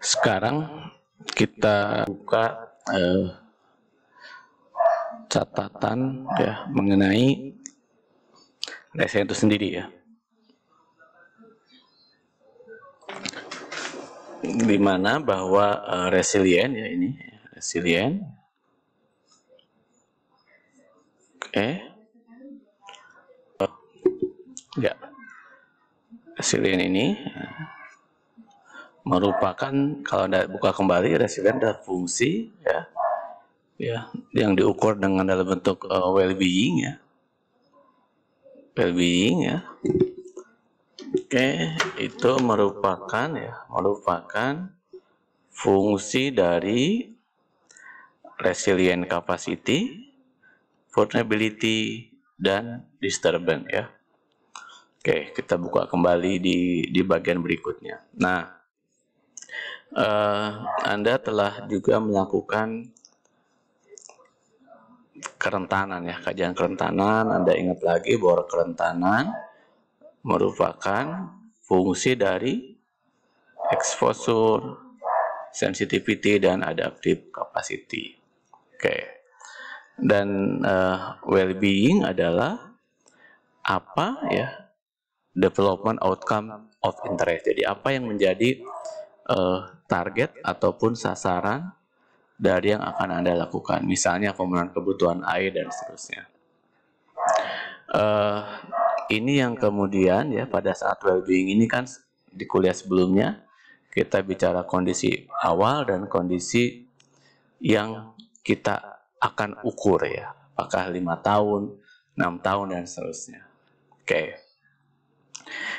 Sekarang kita buka catatan ya mengenai resilient itu sendiri ya. Dimana bahwa resilient ya ini resilient. Ya. Resilient ini merupakan, kalau Anda buka kembali, resilient adalah fungsi ya yang diukur dengan dalam bentuk well-being ya. Well-being ya. Itu merupakan fungsi dari resilient capacity, vulnerability, dan disturbance ya. Kita buka kembali di bagian berikutnya. Nah, Anda telah juga melakukan kerentanan ya, kajian kerentanan. Anda ingat lagi bahwa kerentanan merupakan fungsi dari exposure, sensitivity, dan adaptive capacity. Dan well-being adalah apa ya? Development outcome of interest. Jadi apa yang menjadi target ataupun sasaran dari yang akan Anda lakukan. Misalnya pemenuhan kebutuhan air dan seterusnya. Ini yang kemudian ya pada saat well-being ini kan di kuliah sebelumnya kita bicara kondisi awal dan kondisi yang kita akan ukur ya. Apakah 5 tahun, 6 tahun dan seterusnya.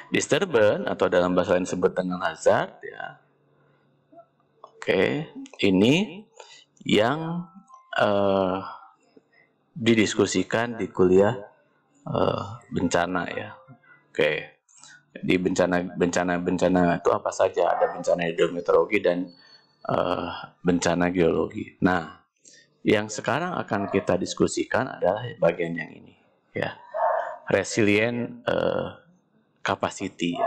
Disturbance atau dalam bahasa lain disebut dengan hazard ya. Ini yang didiskusikan di kuliah bencana ya. Di bencana itu apa saja? Ada bencana hidrometeorologi dan bencana geologi. Nah, yang sekarang akan kita diskusikan adalah bagian yang ini ya. Resilient capacity ya.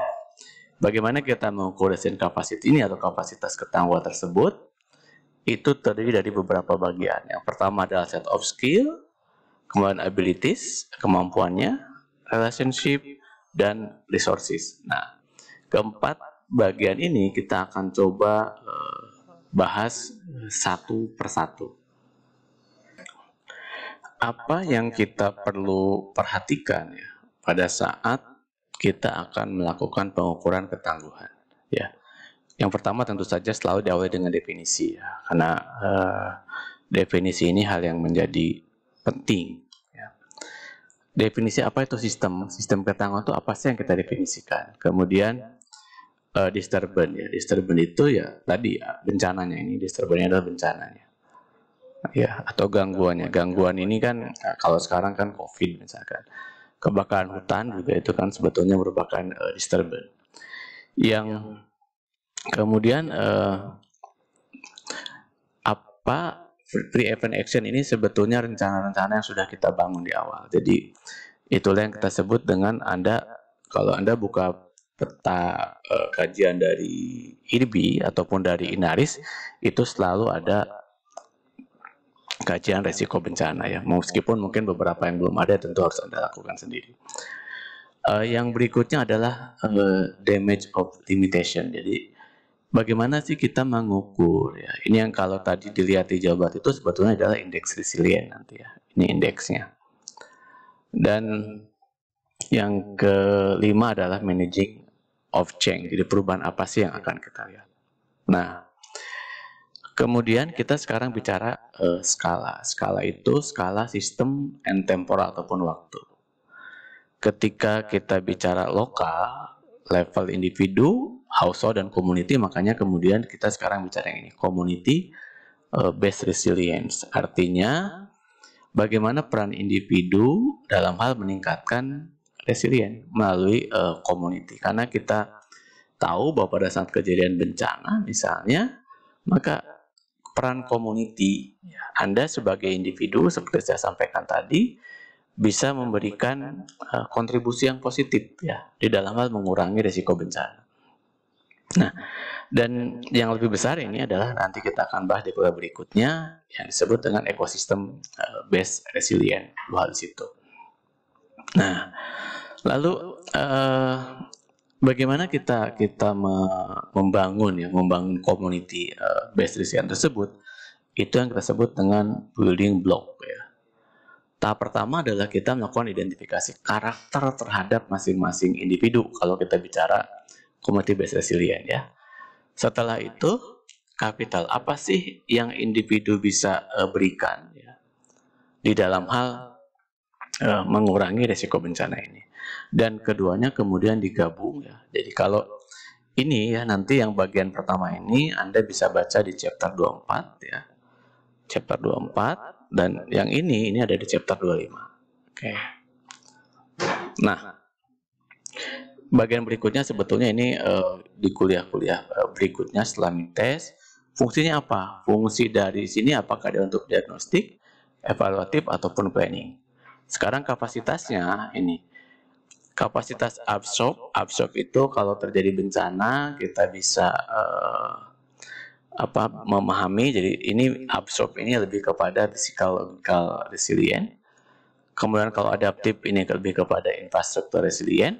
Bagaimana kita mengukur resilient capacity ini atau kapasitas ketangguhan tersebut? Itu terdiri dari beberapa bagian. Yang pertama adalah set of skill, kemudian abilities, kemampuannya, relationship, dan resources. Nah, keempat bagian ini kita akan coba bahas satu persatu. Apa yang kita perlu perhatikan ya pada saat kita akan melakukan pengukuran ketangguhan ya. Yang pertama tentu saja selalu diawali dengan definisi ya, karena definisi ini hal yang menjadi penting ya. Definisi apa itu sistem ketangguhan itu apa sih yang kita definisikan. Kemudian disturbance ya, disturbance itu ya tadi ya, bencananya ini, disturbance adalah bencananya ya, atau gangguannya. Gangguan ini kan kalau sekarang kan COVID misalkan, kebakaran hutan juga itu kan sebetulnya merupakan disturbance. Yang kemudian apa pre-event action ini sebetulnya rencana-rencana yang sudah kita bangun di awal. Jadi itulah yang kita sebut dengan kalau Anda buka peta kajian dari IRB ataupun dari INARIS, itu selalu ada kajian resiko bencana ya. Meskipun mungkin beberapa yang belum ada tentu harus Anda lakukan sendiri. Yang berikutnya adalah damage of limitation. Jadi bagaimana sih kita mengukur ya? Ini yang kalau tadi dilihat di Jawa Barat itu sebetulnya adalah indeks resilient nanti ya. Ini indeksnya. Dan yang kelima adalah managing of change. Jadi perubahan apa sih yang akan kita lihat? Nah, kemudian kita sekarang bicara skala. Skala itu skala sistem and temporal ataupun waktu. Ketika kita bicara lokal, level individu, household, dan community, makanya kemudian kita sekarang bicara yang ini, community based resilience. Artinya, bagaimana peran individu dalam hal meningkatkan resilient melalui community. Karena kita tahu bahwa pada saat kejadian bencana, misalnya, maka peran community, Anda sebagai individu, seperti saya sampaikan tadi, bisa memberikan kontribusi yang positif ya di dalam hal mengurangi risiko bencana. Nah, dan yang lebih besar ini adalah nanti kita akan bahas di kuliah berikutnya yang disebut dengan ekosistem based resilient, dua hal di situ. Nah, lalu bagaimana kita membangun community based resilient tersebut? Itu yang kita sebut dengan building block ya. Tahap pertama adalah kita melakukan identifikasi karakter terhadap masing-masing individu kalau kita bicara community based resilient ya. Setelah itu, kapital apa sih yang individu bisa berikan ya, di dalam hal mengurangi resiko bencana ini. Dan keduanya kemudian digabung ya. Jadi kalau ini ya nanti yang bagian pertama ini Anda bisa baca di chapter 24 ya. Chapter 24 dan yang ini ada di chapter 25. Oke. Nah, bagian berikutnya sebetulnya ini di kuliah-kuliah berikutnya setelah tes, fungsinya apa? Fungsi dari sini apakah dia untuk diagnostik, evaluatif, ataupun planning. Sekarang kapasitasnya ini. Kapasitas absorb itu kalau terjadi bencana kita bisa memahami. Jadi ini absorb ini lebih kepada physical resilient. Kemudian kalau adaptif ini lebih kepada infrastruktur resilient.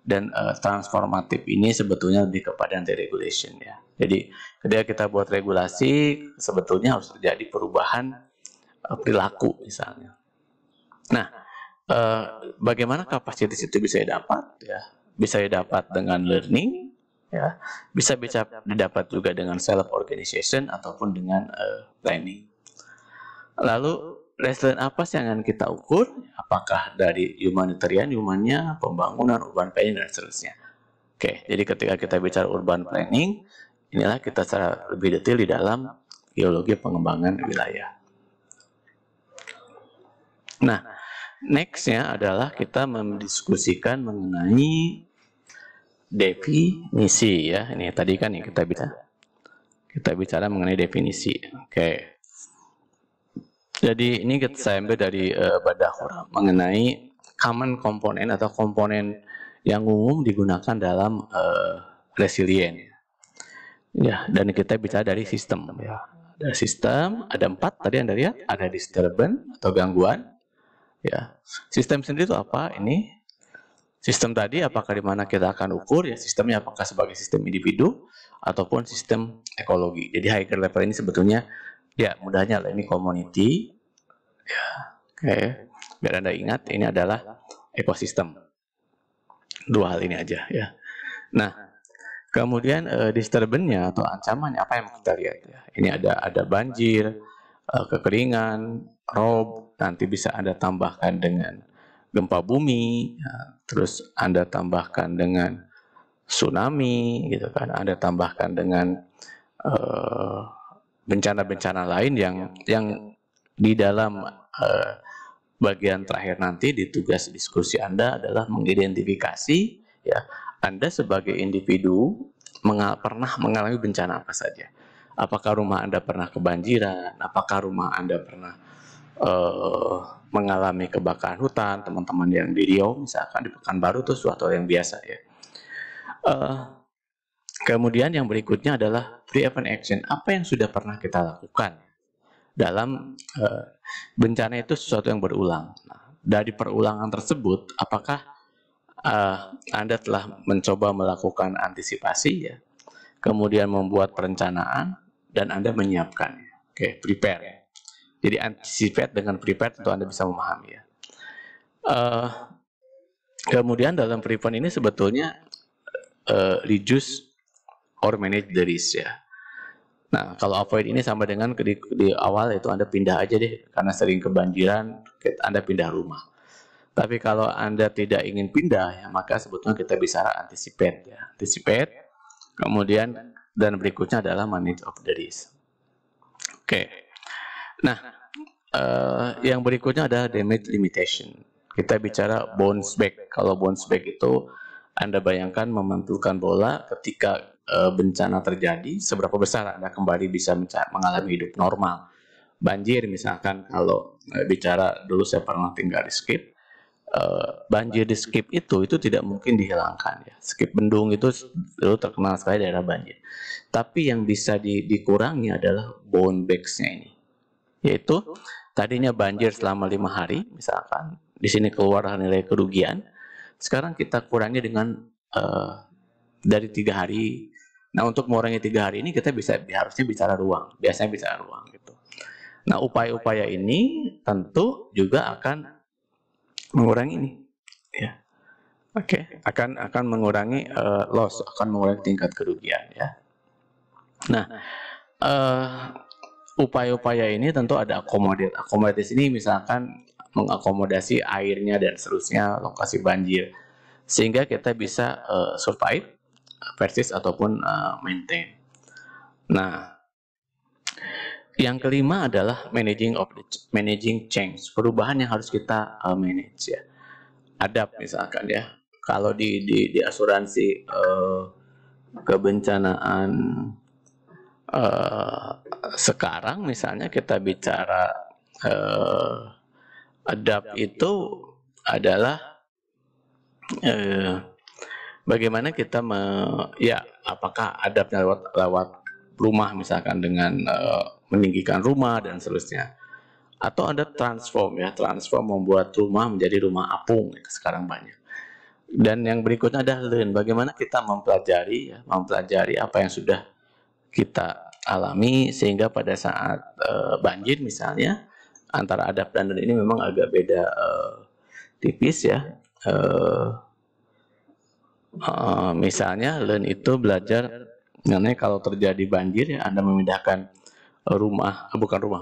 Dan transformatif ini sebetulnya lebih kepada anti-regulation ya. Jadi ketika kita buat regulasi sebetulnya harus terjadi perubahan perilaku misalnya. Nah, bagaimana kapasitas itu bisa didapat ya? Bisa didapat dengan learning ya, bisa didapat juga dengan self organization ataupun dengan planning. Lalu resilient apa sih yang akan kita ukur? Apakah dari humannya, pembangunan, urban planning, dan seterusnya. Oke, jadi ketika kita bicara urban planning, inilah kita secara lebih detail di dalam geologi pengembangan wilayah. Nah, next-nya adalah kita mendiskusikan mengenai definisi ya. Ini tadi kan yang kita bicara mengenai definisi. Oke. Jadi ini saya ambil dari Badahur mengenai common komponen atau komponen yang umum digunakan dalam resilient. Ya, dan kita bicara dari sistem ya. Dari sistem ada 4 tadi Anda lihat, ada disturbance atau gangguan. Ya. Sistem sendiri itu apa? Ini sistem tadi apakah di mana kita akan ukur ya, sistemnya apakah sebagai sistem individu ataupun sistem ekologi. Jadi higher level ini sebetulnya ya mudahnya ini community ya. Oke, biar Anda ingat ini adalah ekosistem. Dua hal ini aja ya. Nah, kemudian disturbance-nya atau ancamannya apa yang kita lihat ya. Ini ada banjir, kekeringan, rob, nanti bisa Anda tambahkan dengan gempa bumi, ya. Terus Anda tambahkan dengan tsunami gitu kan. Anda tambahkan dengan bencana-bencana lain yang di dalam bagian terakhir nanti di tugas diskusi Anda adalah mengidentifikasi ya Anda sebagai individu pernah mengalami bencana apa saja. Apakah rumah Anda pernah kebanjiran? Apakah rumah Anda pernah mengalami kebakaran hutan? Teman-teman yang di Riau misalkan di Pekanbaru itu suatu yang biasa ya. Kemudian yang berikutnya adalah pre-event action. Apa yang sudah pernah kita lakukan dalam bencana itu sesuatu yang berulang. Nah, dari perulangan tersebut, apakah Anda telah mencoba melakukan antisipasi ya, kemudian membuat perencanaan dan Anda menyiapkan. Oke, prepare ya. Jadi anticipate dengan prepare tentu Anda bisa memahami ya. Kemudian dalam prevent ini sebetulnya reduce or manage the risk ya. Nah, kalau avoid ini sama dengan di awal itu Anda pindah aja deh, karena sering kebanjiran, Anda pindah rumah. Tapi kalau Anda tidak ingin pindah, ya, maka sebetulnya kita bisa anticipate ya. Anticipate, kemudian dan berikutnya adalah manage of the risk. Oke. Nah, yang berikutnya adalah damage limitation. Kita bicara bounce back. Kalau bounce back itu Anda bayangkan memantulkan bola ketika bencana terjadi, seberapa besar Anda kembali bisa mengalami hidup normal. Banjir misalkan, kalau bicara dulu saya pernah tinggal di Skip, banjir di skip itu tidak mungkin dihilangkan ya. Skip Bendung itu dulu terkenal sekali daerah banjir. Tapi yang bisa dikurangi adalah bounce back-nya ini. Yaitu tadinya banjir selama 5 hari, misalkan di sini keluar nilai kerugian, sekarang kita kurangi dengan dari 3 hari. Nah, untuk mengurangi 3 hari ini kita harusnya bicara ruang, biasanya bicara ruang gitu. Nah, upaya-upaya ini tentu juga akan mengurangi ini, ya. Oke, akan mengurangi loss, akan mengurangi tingkat kerugian, ya. Nah, upaya-upaya ini tentu ada akomodatif ini, misalkan mengakomodasi airnya dan seterusnya, lokasi banjir, sehingga kita bisa survive, persist ataupun maintain. Nah, yang kelima adalah managing change, perubahan yang harus kita manage ya. Adapt misalkan ya. Kalau di asuransi kebencanaan sekarang misalnya kita bicara adapt itu adalah bagaimana kita ya apakah adaptnya lewat rumah misalkan dengan meninggikan rumah dan seterusnya, atau ada transform membuat rumah menjadi rumah apung gitu, sekarang banyak. Dan yang berikutnya adalah learn, bagaimana kita mempelajari apa yang sudah kita alami, sehingga pada saat banjir misalnya antara adapt dan learn ini memang agak beda tipis ya. Misalnya learn itu belajar mengenai kalau terjadi banjir ya Anda memindahkan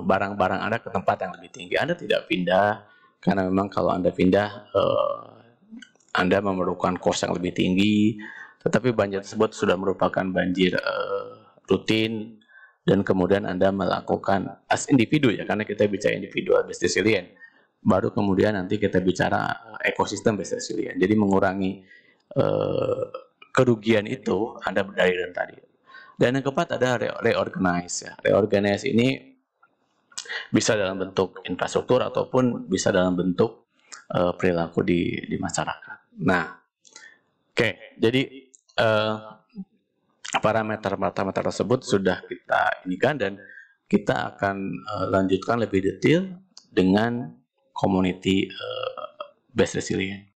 barang-barang Anda ke tempat yang lebih tinggi. Anda tidak pindah karena memang kalau Anda pindah Anda memerlukan kos yang lebih tinggi, tetapi banjir tersebut sudah merupakan banjir rutin, dan kemudian Anda melakukan as individu ya, karena kita bicara individual based resilient, baru kemudian nanti kita bicara ekosistem based resilient. Jadi mengurangi kerugian itu Anda dari dan tadi. Dan yang keempat ada reorganize ya. Reorganize ini bisa dalam bentuk infrastruktur ataupun bisa dalam bentuk perilaku di masyarakat. Nah, oke, jadi parameter tersebut sudah kita inikan, dan kita akan lanjutkan lebih detail dengan community based resilient.